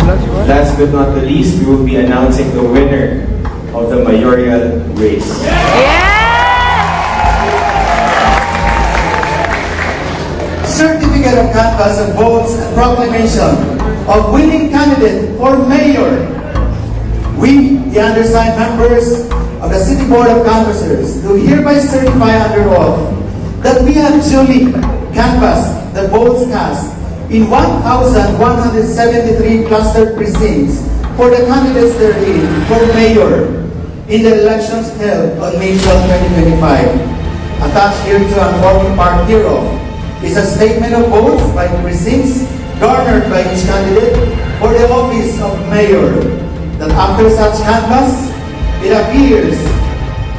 Last but not the least, we will be announcing the winner of the mayoral race. Certificate of canvass of votes and proclamation of winning candidate for mayor. We, the undersigned members of the City Board of Canvassers, do hereby certify under oath that we have duly canvassed the votes cast in 1,173 clustered precincts for the candidates therein for mayor in the elections held on May 12, 2025. Attached here to and forming part hereof is a statement of votes by precincts garnered by each candidate for the office of mayor, that after such canvass, it appears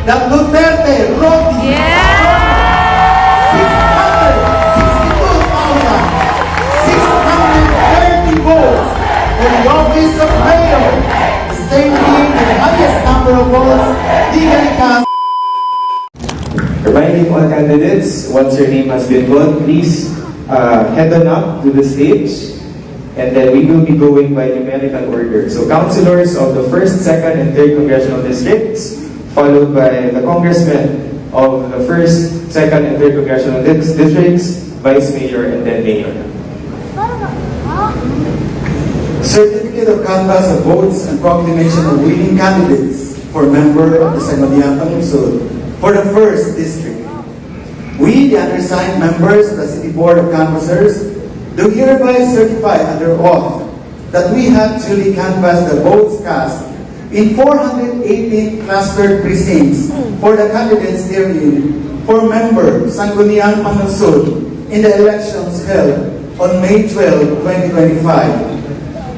that Duterte wrote 662,630 votes for the office of mayor, the same being the highest number of votes legally cast. Reminding all candidates, once your name has been called, please head on up to the stage, and then we will be going by numerical order. So councilors of the 1st, 2nd, and 3rd congressional districts, followed by the congressmen of the 1st, 2nd, and 3rd congressional districts, vice mayor, and then mayor. Certificate of canvass of votes and proclamation of winning candidates for member of the Sangguniang Lungsod for the 1st district. We, the undersigned members of the City Board of Canvassers, do hereby certify under oath that we have duly canvassed the votes cast in 418 clustered precincts for the candidates therein for member Sangguniang Lungsod in the elections held on May 12, 2025.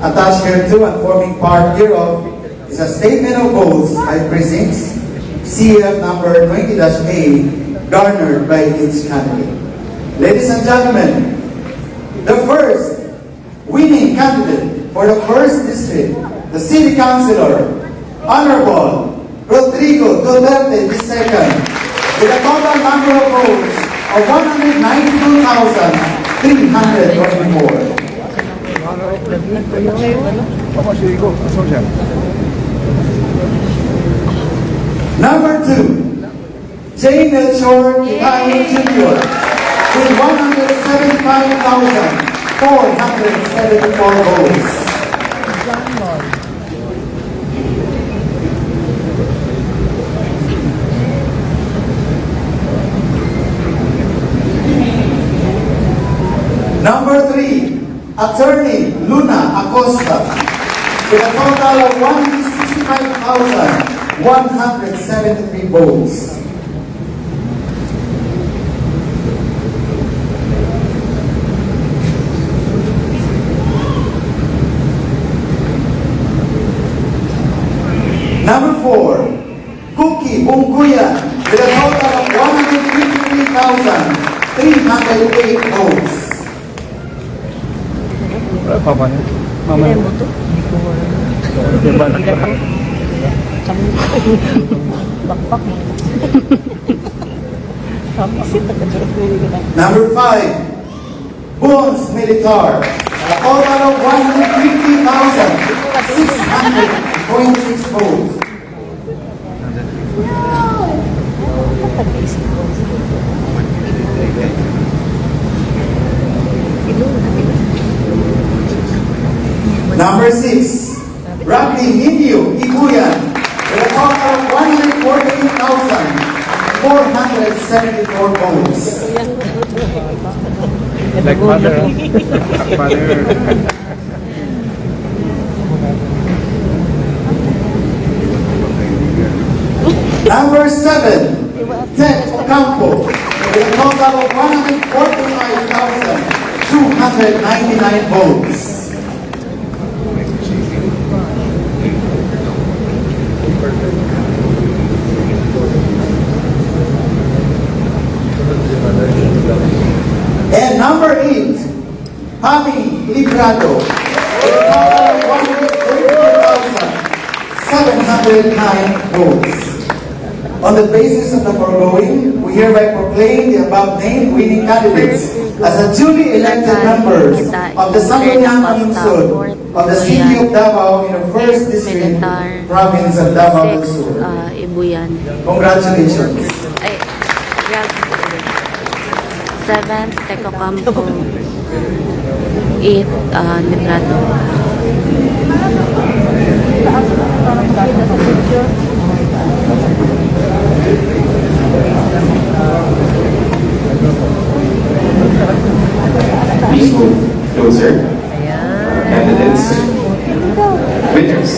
Attached hereto and forming part hereof is a statement of votes by precincts, CF number 20-A, garnered by each candidate. Ladies and gentlemen, the first winning candidate for the 1st district, the City Councilor, Honorable Rodrigo Duterte II, with a total number of votes of 192,324. Number 2, J. Melchor Quijano Jr. with 175,474 votes. Number 3, Attorney Luna Acosta with a total of 165,173 votes. Number 4, Cookie Bunguyan with a total of 153,308 votes. Number 5, Bones Militar, a total of 150,600.6 votes. Number 6, Rafi Hindio Iguyan, with a total of 148,474 votes. Like father. Number 7, Ted Ocampo, with a total of 145,299 votes. And number 8, Javi Librado, with a total of 134,709 votes. On the basis of the foregoing, we hereby proclaim the above-named winning candidates as a duly elected members of the Sangguniang Lungsod of the city of Davao in the first district, Militar. province of Davao del 6, Sur. Ibuyan. Congratulations. Ay, grab. 7, Tecocampo. 8, Librado. Please move closer. Candidates. Winners.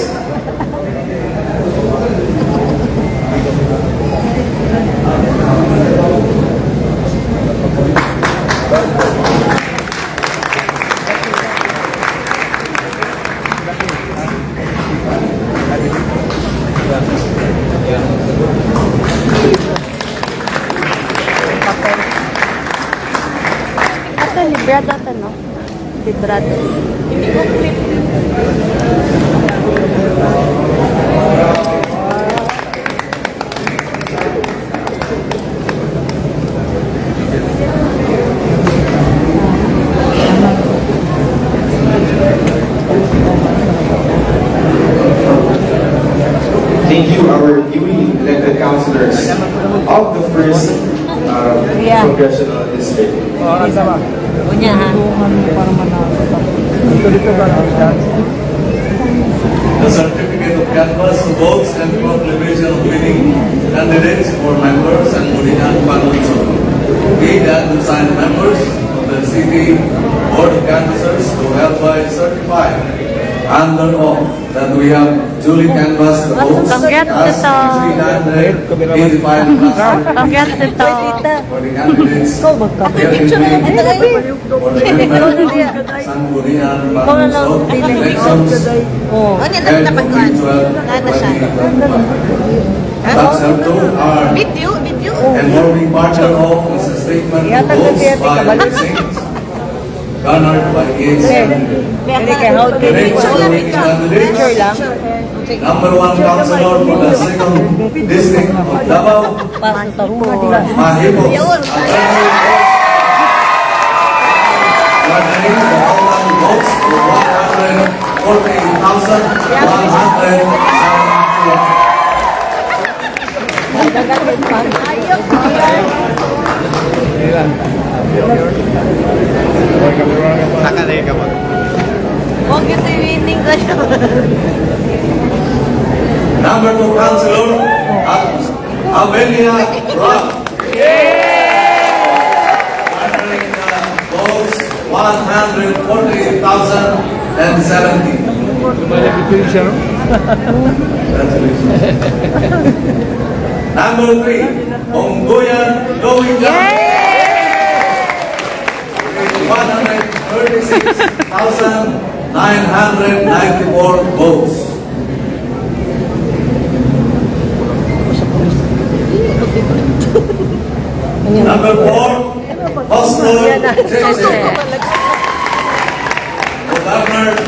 Ito, Librado ito, no? Librado. Thank you, our newly elected councilors of the first congressional district. Punya, ha? The certificate of canvass votes and proclamation of winning candidates for members and Burihan Panunso. We, the undersigned members of the city board of canvassers, do hereby certify under oath that we have duly canvassed the votes Congrats, as Tito. 385 plus Congrats ito. for the candidates here in May for the member of San Burihan Panunso elections and for 2025. Answer to our informing partner of is a statement of votes by precincts garnered by each candidate. The names of the winning candidates. Number 1 councilor for the 2nd district of Davao, Mahimos. Garnering the total votes for 148,171. Huwag ito winning ka siya. Number 2 councilor, Amelia Rock. Garnering the votes 148,070. Congratulations. Number 3, Onggoyan Going Down. 136,994 votes. Number 4, Hostel Jason. For governor, the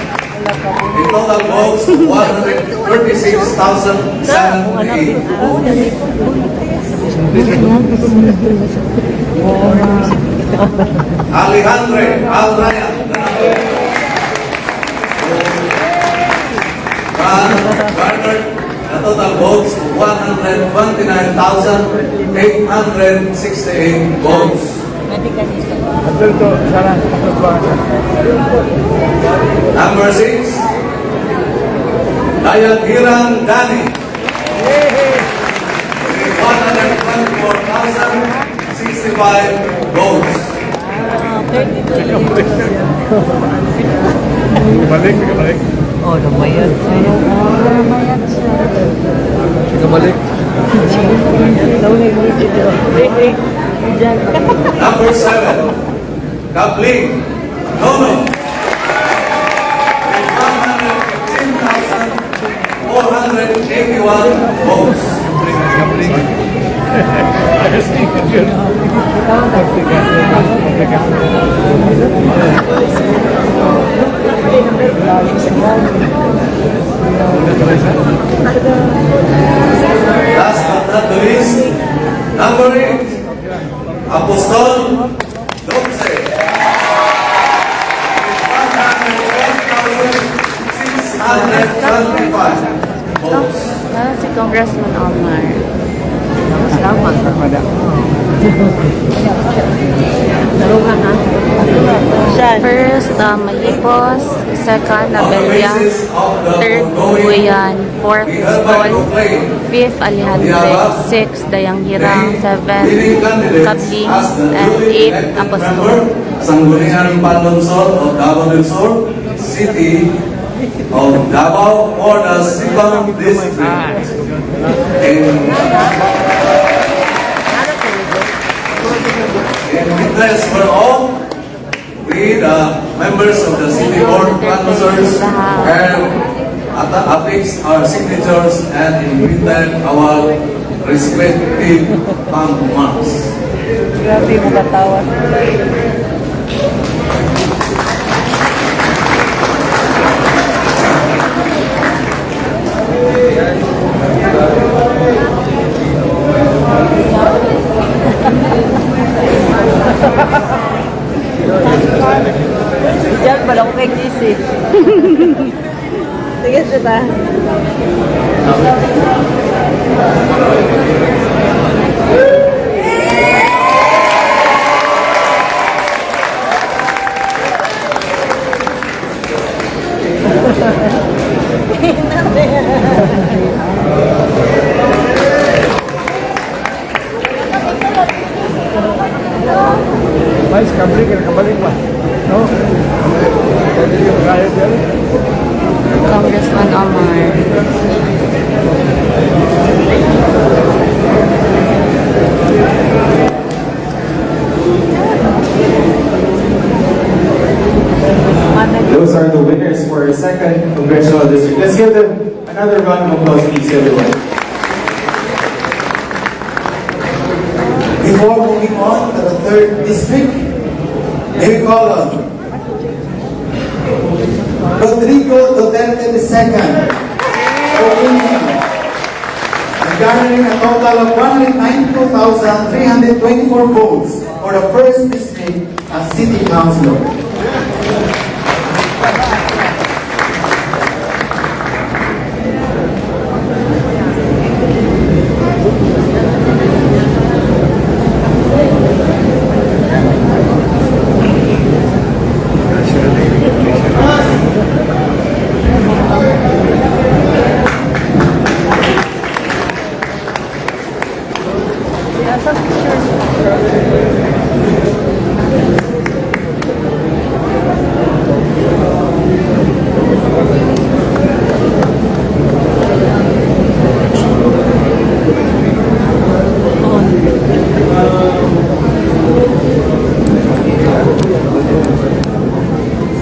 total votes 136,078. Alejandre Alraya. Garnered the total votes 129,868 votes. Number 6, Dayagiran Dani. 124,065 votes. Balik. Oh, lumayan siya. Lumayan siya. Sige, balik. Number 7, Kapling Nono. 115,481 votes. Last but not the least, number 8, Apostol Dulce. 101,986 votes. Si Congressman Omar. First, Malipos. Second, Abella. Third, Buyan. Fourth, Stol. Fifth, Alejandre. Sixth, Dayang Hirang. Seventh, Kabling. And eighth, Apostol. Sangguniang Panlungsod of Davao del Sur, City of Davao for the 2nd District. In witness for all, we the members of the City Board of Canvassers have affixed our signatures and invited our respective bank marks. Grabe mo katawan. Diyan pala ko kay Kisi. Sige, sita. Mais kabalik ka kabalik pa. No. Pwede yung kaya diyan. Congressman Omar. Those are the winners for our 2nd Congressional District. Let's give them another round of applause, please, everyone. Before moving on to the 3rd district, may we call on Rodrigo Duterte II for winning and garnering a total of 192,324 votes for the 1st district as city councilor.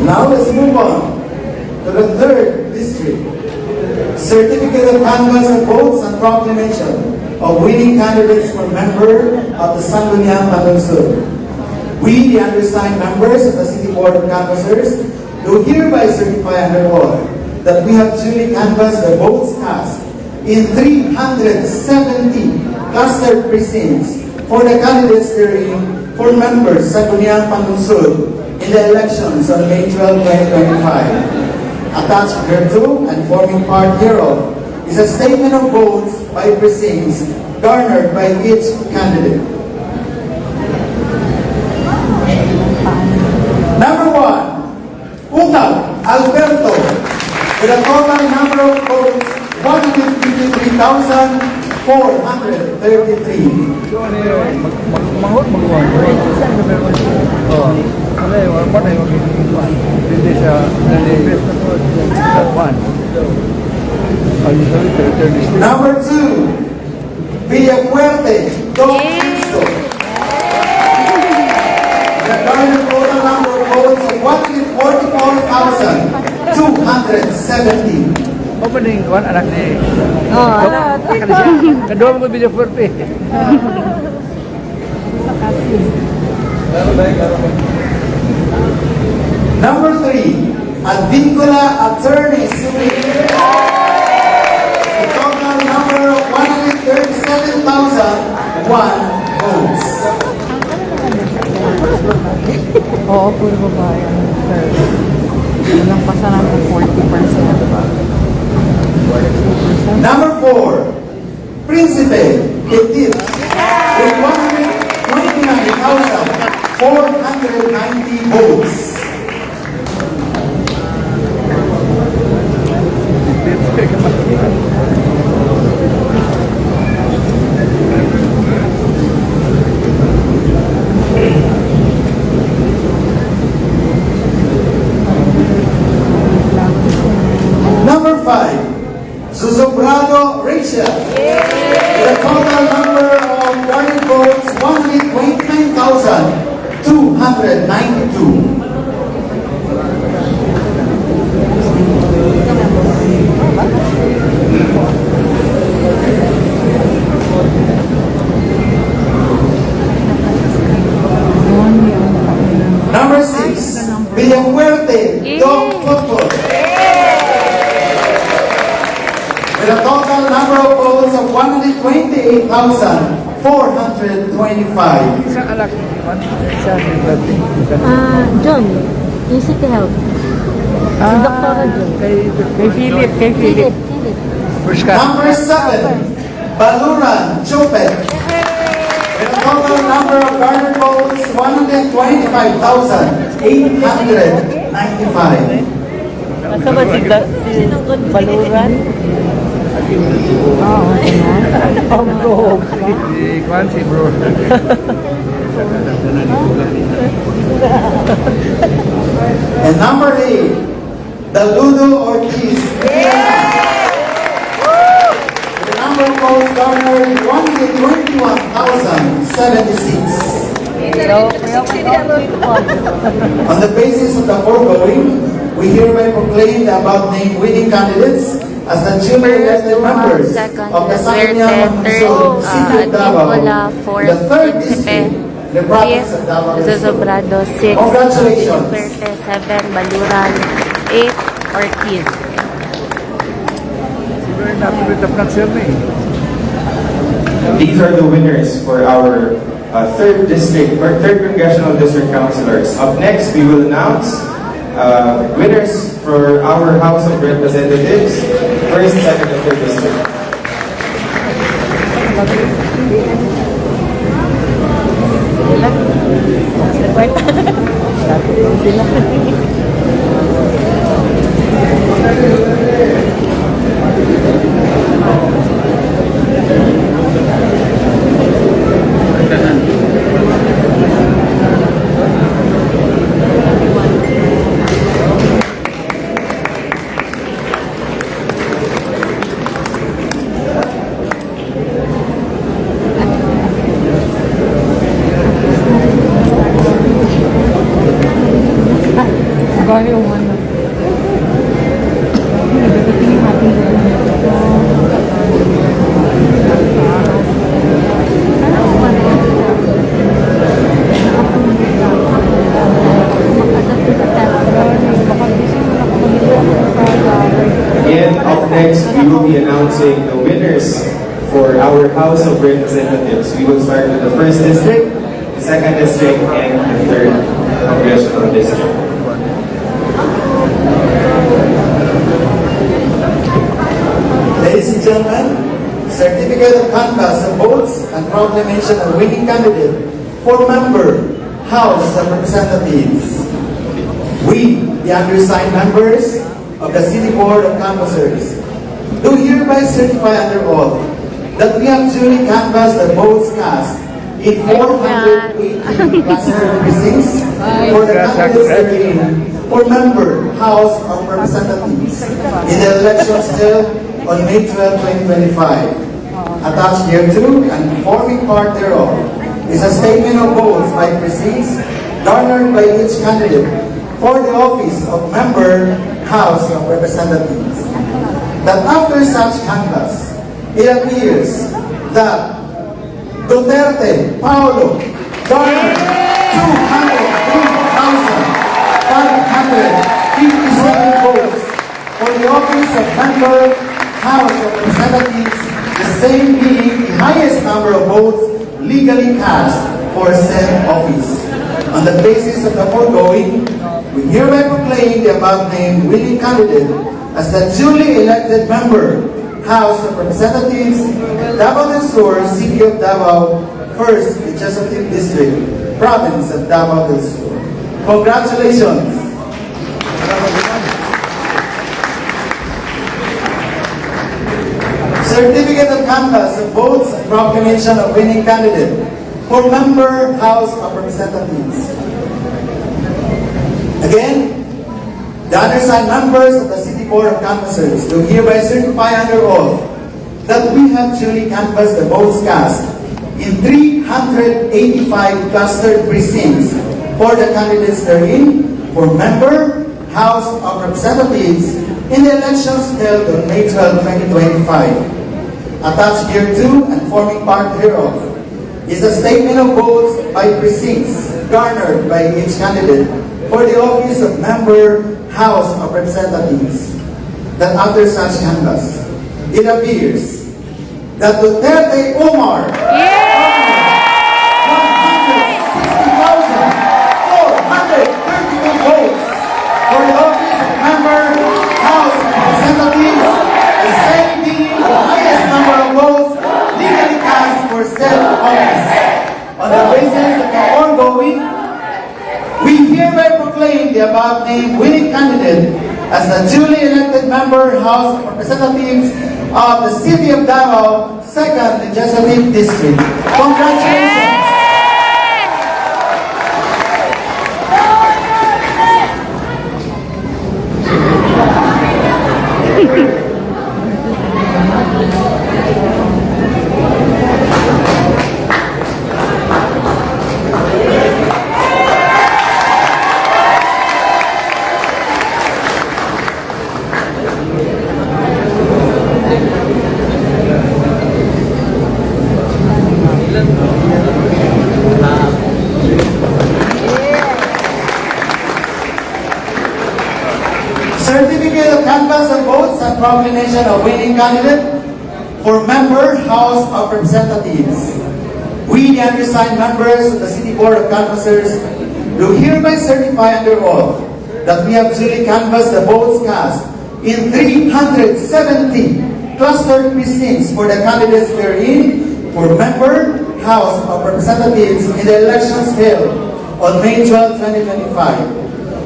Now let's move on to the 3rd district. Certificate of canvass of votes and proclamation of winning candidates for member of the Sangguniang Panlungsod. We, the undersigned members of the City Board of Canvassers, do hereby certify under oath that we have duly canvassed the votes cast in 370 clustered precincts for the candidates therein for members sa Sangguniang Panlungsod in the elections on May 12, 2025. Attached thereto and forming part hereof is a statement of votes by precincts garnered by each candidate. Number 1, Utag Alberto, with a total number of votes 153,433. Manghot magkuhan. Oh. Ano yung what ay magkuhan? Hindi siya nag-invest na po sa one. Number 2, Villafuerte Don Cristo. The garnered total number of votes of 144,270. Mapaning kuhan anak ni. Oh, Kadua mo ko video forte. Number 3, Advincula Attorney Superior. The total number of 137,001 votes. Oo, puro babae. Walang pasaran ng 40%. for Principe Petit with 129,490 votes. Number 5, Susobrado Rachel. With a total number of garnered votes, 129,292. Number 6, Villafuerte Dog Football. With a total number of votes of 128,425. Isang anak ni Iman, isa ni Bertie, isa ni John, yung City Health. Si Dr. John. kay Philip, Philip. First ka. Number 7, Baluran Chopet. With a total number of garnered votes, 125,895. Asa ba si Baluran? Oo, Oh, bro. Si Kwan, si bro. And number 8, the Ludo Ortiz. With the number of votes garnered, 121,076. On the basis of the foregoing, we hereby proclaim the above named winning candidates as the duly elected members of the Sangguniang Lungsod, City of Davao, the 3rd District, the province of Davao del Sur. Susobrado 6, Congratulations. Fuerte 7, Baluran 8, Ortiz. Siguro yung napilitap ng sir na eh. These are the winners for our 3rd district or 3rd congressional district councilors. Up next, we will announce winners for our House of Representatives, 1st, 2nd, and 3rd district. yung ano. Again, up next, we will be announcing the winners for our House of Representatives. We will start with the 1st district, the 2nd district, and the 3rd congressional district. Ladies and gentlemen, certificate of canvass of votes and proclamation of winning candidate for member House of Representatives. We, the undersigned members of the City Board of Canvassers, do hereby certify under oath that we have duly canvassed the votes cast in 480 classified precincts for the candidates serving for member House of Representatives in the elections held on May 12, 2025. Attached hereto and forming part thereof is a statement of votes by precincts garnered by each candidate for the office of member House of Representatives. That after such canvass, it appears that Duterte Paulo garnered 203,557 votes for the office of member House of Representatives, the same being the highest number of votes legally cast for said office. On the basis of the foregoing, we hereby proclaim the above named winning candidate as the duly elected member House of Representatives, Davao del Sur, City of Davao, 1st Legislative District, Province of Davao del Sur. Congratulations! Certificate of Canvass of Votes and Proclamation of Winning Candidate for Member, House of Representatives. Again, the undersigned members of the City Board of Canvassers do hereby certify under oath that we have duly canvassed the votes cast in 385 clustered precincts for the candidates therein for Member, House of Representatives in the elections held on May 12, 2025. Attached hereto and forming part hereof is a statement of votes by precincts garnered by each candidate for the office of Member, House of Representatives. That after such canvass, it appears that Duterte Omar 160,432 votes for the office of Member, House of Representatives, the same being the highest number of votes legally cast for said office. On the basis of the foregoing, we hereby proclaim the above named winning candidate as the duly elected Member, House of Representatives of the City of Davao, 2nd Legislative District. Congratulations! Certificate of Canvass of Votes and Proclamation of Winning Candidate for Member, House of Representatives. We, the undersigned members of the City Board of Canvassers, do hereby certify under oath that we have duly canvassed the votes cast in 370 clustered precincts for the candidates therein for Member, House of Representatives in the elections held on May 12, 2025.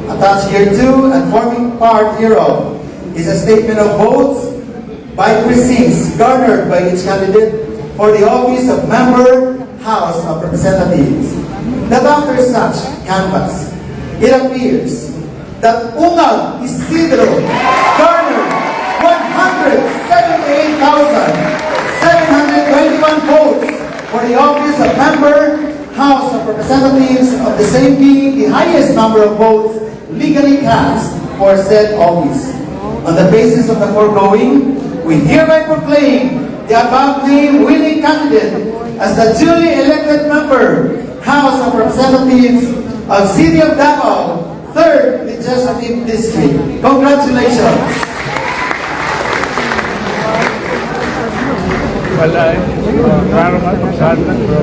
Attached hereto and forming part hereof is a statement of votes by precincts garnered by each candidate for the office of Member, House of Representatives. That after such canvass, it appears that Ungal Isidro garnered 178,721 votes for the office of Member, House of Representatives, of the same being the highest number of votes legally cast for said office. On the basis of the foregoing, we hereby proclaim the above named winning candidate as the duly elected Member, House of Representatives of City of Davao, 3rd Legislative District. Congratulations! Wala eh. Klaro nga, pagsaan lang bro.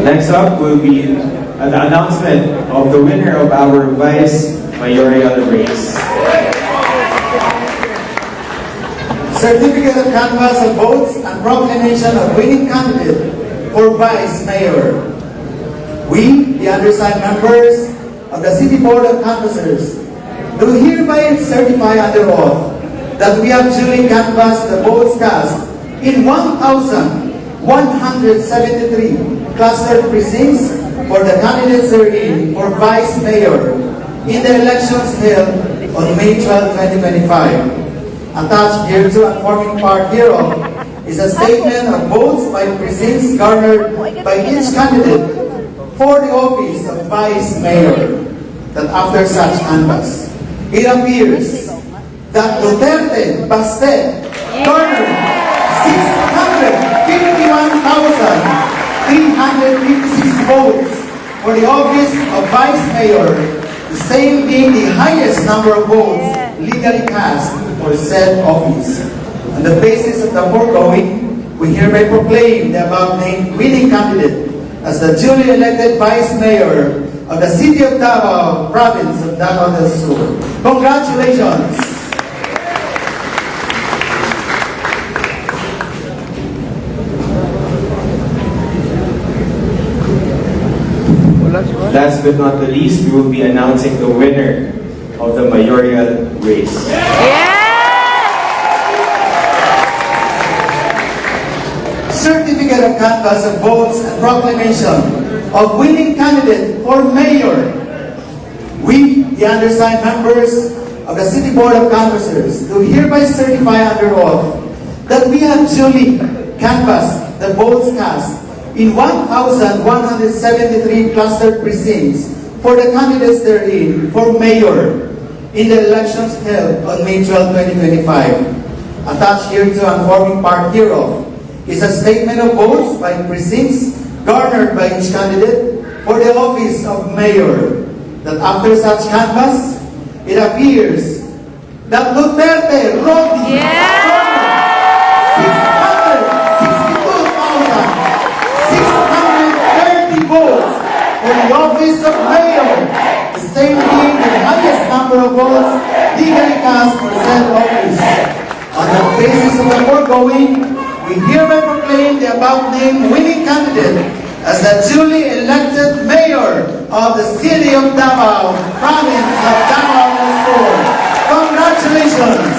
Next up will be the announcement of the winner of our Vice Mayoral race. Certificate of Canvass of Votes and Proclamation of Winning Candidate for Vice Mayor. We, the undersigned members of the City Board of Canvassers, do hereby certify under oath that we have duly canvassed the votes cast in 1,173 clustered precincts for the candidates therein for Vice Mayor in the elections held on May 12, 2025. Attached hereto and forming part hereof is a statement of votes by precincts garnered by each candidate for the office of Vice Mayor, that after such canvass, it appears that Duterte Baste garnered 651,356 votes for the office of Vice Mayor, the same being the highest number of votes legally cast for said office. On the basis of the foregoing, we hereby proclaim the above-named winning candidate as the duly elected Vice Mayor of the City of Davao, Province of Davao del Sur. Congratulations! Wala si Juan. Last but not the least, we will be announcing the winner of the mayoral race. Certificate of canvass of votes and proclamation of winning candidate for mayor. We, the undersigned members of the City Board of Canvassers, do hereby certify under oath that we have duly canvassed the votes cast in 1,173 clustered precincts for the candidates therein for mayor in the elections held on May 12, 2025. Attached hereto and forming part hereof is a statement of votes by precincts garnered by each candidate for the office of mayor, that after such canvass, it appears that Duterte Rodi garnered 662,630 votes for the office of mayor, the same being the highest number of votes legally cast for said office. On the basis of the foregoing, we hereby proclaim the above-named winning candidate as the duly elected mayor of the City of Davao, Province of Davao del Sur. Congratulations!